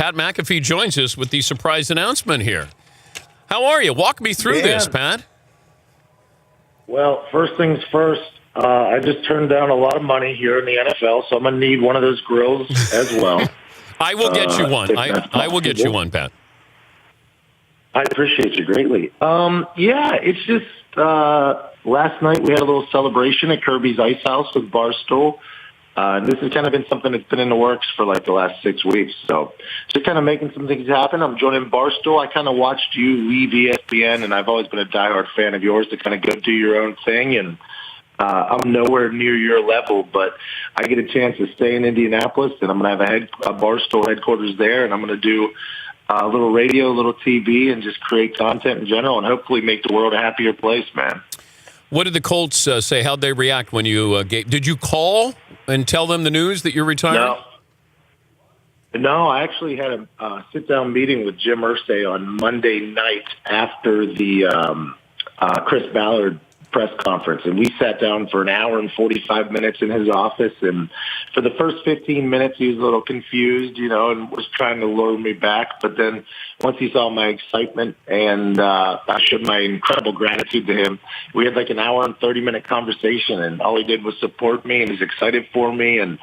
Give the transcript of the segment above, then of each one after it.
Pat McAfee joins us with the surprise announcement here. How are you? Walk me through this, Pat. Well, first things first, I just turned down a lot of money here in the NFL, so I'm going to need one of those grills as well. I will get you one. I will get you one, Pat. I appreciate you greatly. It's just last night we had a little celebration at Kirby's Ice House with Barstool. This has kind of been something that's been in the works for like the last 6 weeks. So just kind of making some things happen. I'm joining Barstool. I kind of watched you leave ESPN, and I've always been a diehard fan of yours to kind of go do your own thing. And I'm nowhere near your level, but I get a chance to stay in Indianapolis, and I'm going to have a Barstool headquarters there, and I'm going to do a little radio, a little TV, and just create content in general and hopefully make the world a happier place, man. What did the Colts say? How'd they react when you did you call and tell them the news that you're retiring? No, I actually had a sit-down meeting with Jim Irsay on Monday night after the Chris Ballard press conference, and we sat down for an hour and 45 minutes in his office, and for the first 15 minutes he was a little confused, and was trying to lure me back, but then once he saw my excitement and I showed my incredible gratitude to him, we had like an hour and 30-minute conversation, and all he did was support me, and he's excited for me, and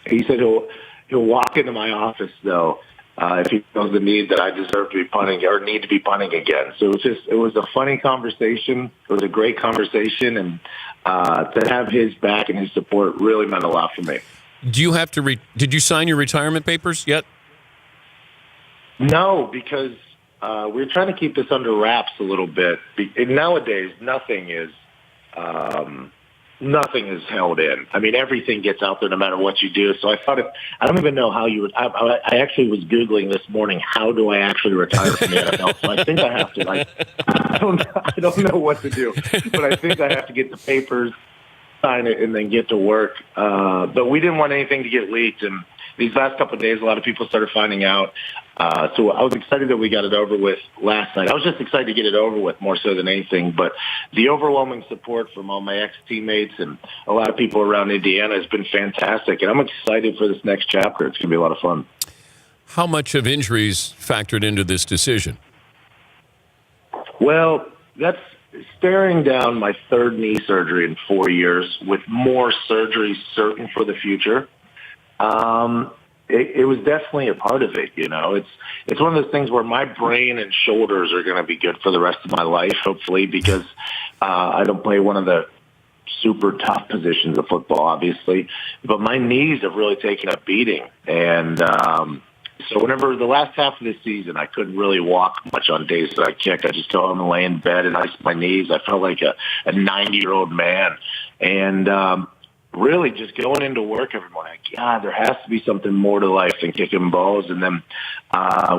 he said he'll walk into my office, though, if he feels the need that I deserve to be punting or need to be punting again. So it was a funny conversation. It was a great conversation, and to have his back and his support really meant a lot for me. Do you have to? Did you sign your retirement papers yet? No, because we're trying to keep this under wraps a little bit. And nowadays, nothing is held in. I mean, everything gets out there no matter what you do. So I thought I don't even know how you would. I actually was Googling this morning, how do I actually retire from the NFL? So I think I have to, I don't know what to do, but I think I have to get the papers, sign it, and then get to work. But we didn't want anything to get leaked. And these last couple of days, a lot of people started finding out. So I was excited that we got it over with last night. I was just excited to get it over with more so than anything. But the overwhelming support from all my ex-teammates and a lot of people around Indiana has been fantastic. And I'm excited for this next chapter. It's going to be a lot of fun. How much of injuries factored into this decision? Well, that's staring down my third knee surgery in 4 years with more surgeries certain for the future. It was definitely a part of it, It's one of those things where my brain and shoulders are going to be good for the rest of my life, hopefully, because I don't play one of the super tough positions of football, obviously. But my knees have really taken a beating. And so whenever the last half of the season, I couldn't really walk much on days that I kick. I just go home and lay in bed and ice my knees. I felt like a 90-year-old man. And really just going into work every morning, God, there has to be something more to life than kicking balls. And then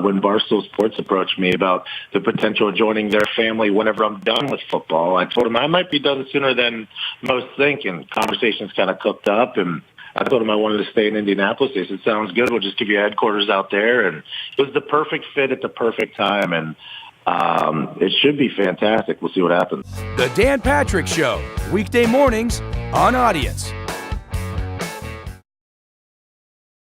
when Barstool Sports approached me about the potential of joining their family whenever I'm done with football, I told them I might be done sooner than most think, and conversations kind of cooked up, and I told them I wanted to stay in Indianapolis. They said, sounds good, we'll just give you headquarters out there. And it was the perfect fit at the perfect time, and it should be fantastic. We'll see what happens. The Dan Patrick Show, weekday mornings on Audience.